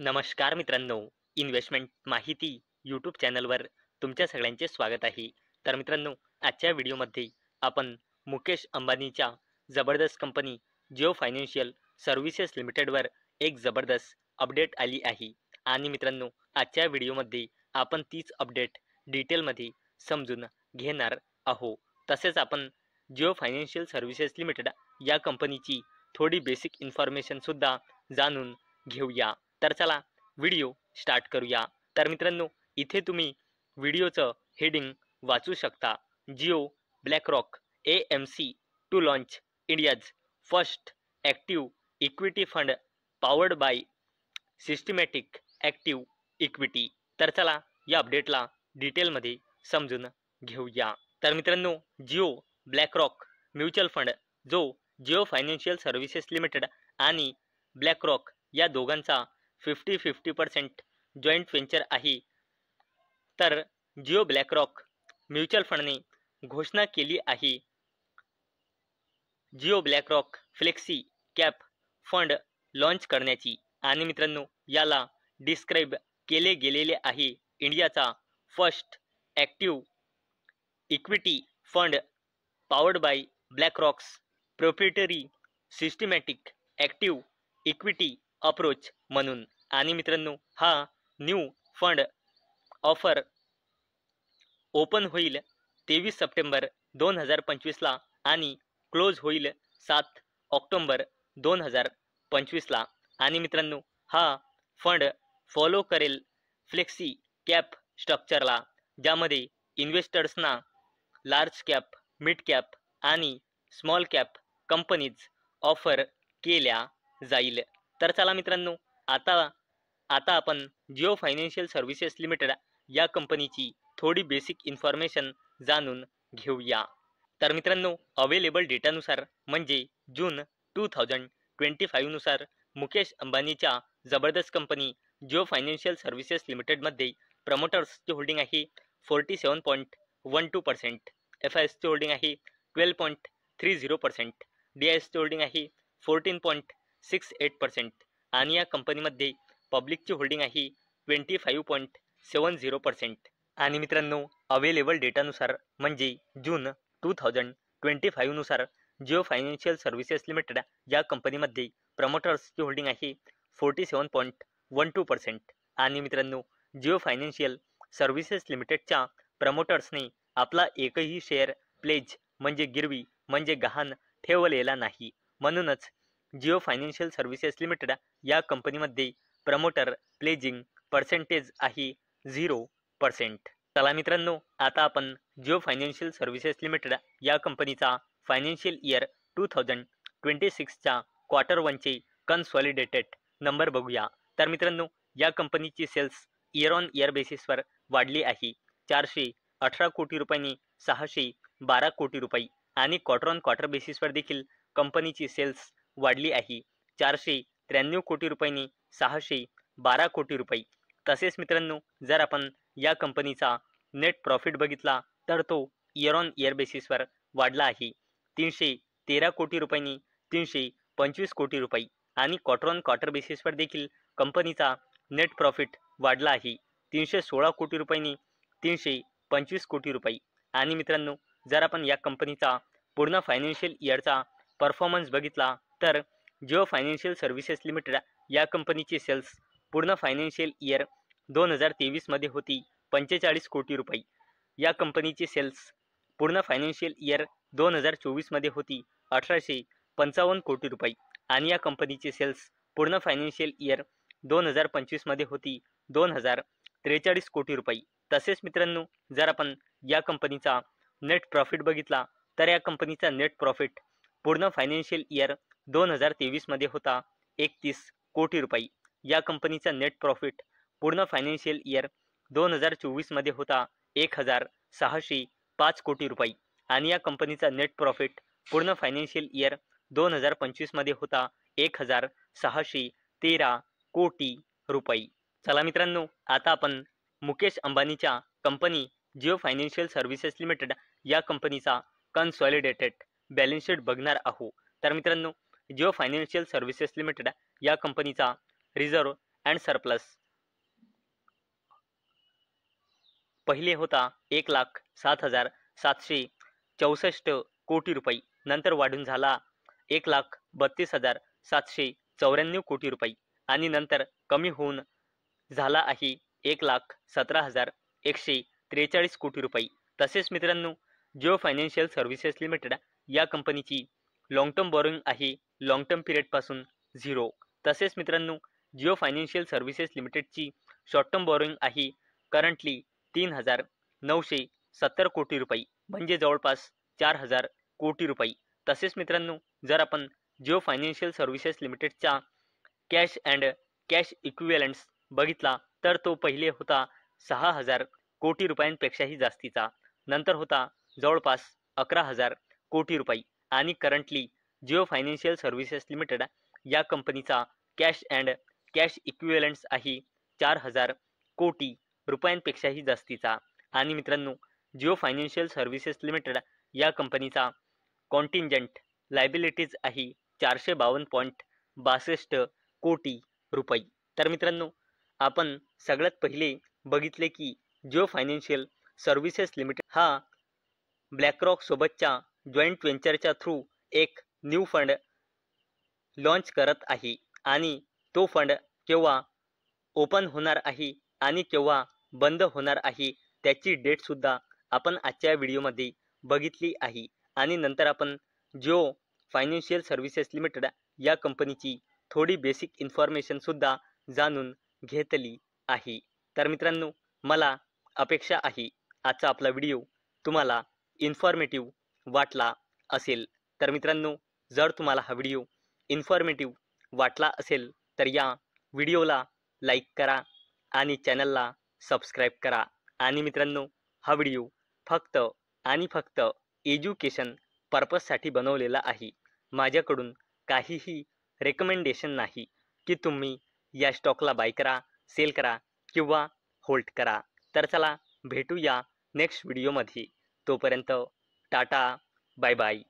नमस्कार मित्रांनो, इन्व्हेस्टमेंट माहिती यूट्यूब चॅनलवर तुमच्या सगळ्यांचे स्वागत आहे. तर मित्रांनो, आजच्या व्हिडिओमध्ये आपण मुकेश अंबानीच्या जबरदस्त कंपनी जिओ फायनान्शियल सर्व्हिसेस लिमिटेडवर एक जबरदस्त अपडेट आली आहे. आणि मित्रांनो, आजच्या व्हिडिओमध्ये आपण तीच अपडेट डिटेलमध्ये समजून घेणार आहोत. तसेच आपण जिओ फायनान्शियल सर्व्हिसेस लिमिटेड या कंपनीची थोडी बेसिक इन्फॉर्मेशनसुद्धा जाणून घेऊया. तर चला व्हिडिओ स्टार्ट करूया. तर मित्रांनो, इथे तुम्ही व्हिडिओचं हेडिंग वाचू शकता. Jio BlackRock AMC to launch India's first active equity fund powered by systematic active equity. तर चला या अपडेटला डिटेलमध्ये समजून घेऊया. तर मित्रांनो, जिओ ब्लॅकरॉक म्युच्युअल फंड जो जिओ फायनान्शियल सर्व्हिसेस लिमिटेड आणि ब्लॅकरॉक या दोघांचा 50-50% जॉईंट व्हेंचर आहे. तर जिओ ब्लॅकरॉक म्युच्युअल फंडने घोषणा केली आहे Jio BlackRock flexi cap fund launch करण्याची. आणि मित्रांनो, याला डिस्क्राईब केले गेलेले आहे इंडियाचा first active equity fund powered by BlackRock's proprietary systematic active equity approach म्हणून. आणि मित्रांनो, हा न्यू फंड ऑफर ओपन होईल 23 सप्टेंबर 2025ला आणि क्लोज होईल 7 ऑक्टोबर 2025ला. आणि मित्रांनो, हा फंड फॉलो करेल फ्लेक्सी कॅप स्ट्रक्चरला, ज्यामध्ये इन्व्हेस्टर्सना लार्ज कॅप, मिड कॅप आणि स्मॉल कॅप कंपनीज ऑफर केल्या जाईल. तर चला मित्रांनो, आता आपण जिओ फायनान्शियल सर्व्हिसेस लिमिटेड या कंपनीची थोडी बेसिक इन्फॉर्मेशन जाणून घेऊया. तर मित्रांनो, अवेलेबल डेटानुसार म्हणजे जून 2025 नुसार मुकेश अंबानीच्या जबरदस्त कंपनी जिओ फायनान्शियल सर्व्हिसेस लिमिटेडमध्ये प्रमोटर्सची होल्डिंग आहे 47.12%, FISची होल्डिंग आहे 12.30%, DISची होल्डिंग आहे 14.68% आणि या कंपनीमध्ये पब्लिकची होल्डिंग आहे 25.70%. आणि मित्रांनो, अवेलेबल डेटानुसार म्हणजे जून 2025 नुसार जिओ फायनान्शियल सर्व्हिसेस लिमिटेड या कंपनीमध्ये प्रमोटर्सची होल्डिंग आहे 47.12%. आणि मित्रांनो, जिओ फायनान्शियल सर्व्हिसेस लिमिटेडच्या प्रमोटर्सने आपला एकही शेअर प्लेज म्हणजे गिरवी म्हणजे गहाण ठेवलेला नाही. म्हणूनच जिओ फायनान्शियल सर्व्हिसेस लिमिटेड या कंपनीमध्ये प्रमोटर प्लेजिंग पर्सेंटेज आहे 0%. चला मित्रांनो, आता आपण जिओ फायनान्शियल सर्व्हिसेस लिमिटेड या कंपनीचा फायनान्शियल इयर 2026च्या क्वार्टर 1चे कन्सॉलिडेटेड नंबर बघूया. तर मित्रांनो, या कंपनीची सेल्स इयर ऑन इयर बेसिसवर वाढली आहे 418 कोटी रुपयांनी 612 कोटी रुपये. आणि क्वार्टर ऑन क्वार्टर बेसिसवर देखील कंपनीची सेल्स वाढली आहे 493 कोटी रुपयांनी 612 कोटी रुपये. तसेच मित्रांनो, जर आपण या कंपनीचा नेट प्रॉफिट बघितला तर तो इयर ऑन इयर बेसिसवर वाढला आहे 313 कोटी रुपयांनी 325 कोटी रुपये. आणि क्वार्टर ऑन क्वार्टर बेसिसवर देखील कंपनीचा नेट प्रॉफिट वाढला आहे 316 कोटी रुपयांनी 325 कोटी रुपये. आणि मित्रांनो, जर आपण या कंपनीचा पूर्ण फायनान्शियल इयरचा परफॉर्मन्स बघितला तर जिओ फायनान्शियल सर्व्हिसेस लिमिटेड या कंपनीची सेल्स पूर्ण फायनान्शियल इयर 2023मध्ये होती 45 कोटी रुपये. या कंपनीची सेल्स पूर्ण फायनान्शियल इयर 2024मध्ये होती 1855 कोटी रुपये. आणि या कंपनीची सेल्स पूर्ण फायनान्शियल इयर 2025मध्ये होती 2043 कोटी रुपये. तसेच मित्रांनो, जर आपण या कंपनीचा नेट प्रॉफिट बघितला तर या कंपनीचा नेट प्रॉफिट पूर्ण फायनान्शियल इयर 2023मध्ये होता 31 कोटी रुपये. या कंपनीचा नेट प्रॉफिट पूर्ण फायनान्शियल इयर 2024मध्ये होता 1605 कोटी रुपये. आणि या कंपनीचा नेट प्रॉफिट पूर्ण फायनान्शियल इयर 2025मध्ये होता 1613 कोटी रुपये. चला मित्रांनो, आता आपण मुकेश अंबानीच्या company Jio financial services limited या कंपनीचा कन्सॉलिडेटेड बॅलन्स शीट बघणार आहोत. तर मित्रांनो, जिओ फायनान्शियल सर्व्हिसेस लिमिटेड या कंपनीचा रिझर्व्ह अँड सरप्लस पहिले होता 1,07,764 कोटी रुपये, नंतर वाढून झाला 1,32,794 कोटी रुपये आणि नंतर कमी होऊन झाला आहे 1,17,143 कोटी रुपये. तसेच मित्रांनो, जिओ फायनान्शियल सर्व्हिसेस लिमिटेड या कंपनीची लॉंग टर्म बॉरोइंग आहे लॉंग टर्म पिरियडपासून 0. तसेच मित्रांनो, जिओ फायनान्शियल सर्व्हिसेस लिमिटेडची शॉर्ट टर्म बॉरोइंग आहे करंटली 3,970 कोटी रुपये, म्हणजे जवळपास 4,000 कोटी रुपये. तसेच मित्रांनो, जर आपण जिओ फायनान्शियल सर्व्हिसेस लिमिटेडचा कॅश अँड कॅश इक्विव्हॅलंट्स बघितला तर तो पहिले होता 6,000 कोटी रुपयांपेक्षाही जास्तीचा, नंतर होता जवळपास 11,000 कोटी रुपये आणि currently Jio financial services limited या कंपनीचा कॅश अँड कॅश इक्विव्हॅलंट्स आहे 4,000 कोटी रुपयांपेक्षाही जास्तीचा. आणि मित्रांनो, जिओ फायनान्शियल सर्व्हिसेस लिमिटेड या कंपनीचा कॉन्टिंजंट लायबिलिटीज आहे 452.62 कोटी रुपये. तर मित्रांनो, आपण सगळ्यात पहिले बघितले की जिओ फायनान्शियल सर्व्हिसेस लिमिटेड हा ब्लॅकरॉक सोबतच्या जॉईंट व्हेंचरच्या थ्रू एक न्यू फंड लॉन्च करत आहे आणि तो फंड केव्हा ओपन होणार आहे आणि केव्हा बंद होणार आहे त्याची डेटसुद्धा आपण आजच्या व्हिडिओमध्ये बघितली आहे. आणि नंतर आपण जिओ फायनान्शियल सर्व्हिसेस लिमिटेड या कंपनीची थोडी बेसिक इन्फॉर्मेशनसुद्धा जाणून घेतली आहे. तर मित्रांनो, मला अपेक्षा आहे आजचा आपला व्हिडिओ तुम्हाला इन्फॉर्मेटिव्ह वाटला असेल. तर मित्रांनो, जर तुम्हाला हा व्हिडिओ इन्फॉर्मेटिव्ह वाटला असेल तर या व्हिडिओला लाईक करा आणि चॅनलला सबस्क्राईब करा. आणि मित्रांनो, हा व्हिडिओ फक्त आणि फक्त एज्युकेशन पर्पजसाठी बनवलेला आहे. माझ्याकडून काहीही रेकमेंडेशन नाही की तुम्ही या स्टॉकला बाय करा, सेल करा किंवा होल्ड करा. तर चला भेटूया नेक्स्ट व्हिडिओमध्ये. तोपर्यंत टाटा, बाय बाय.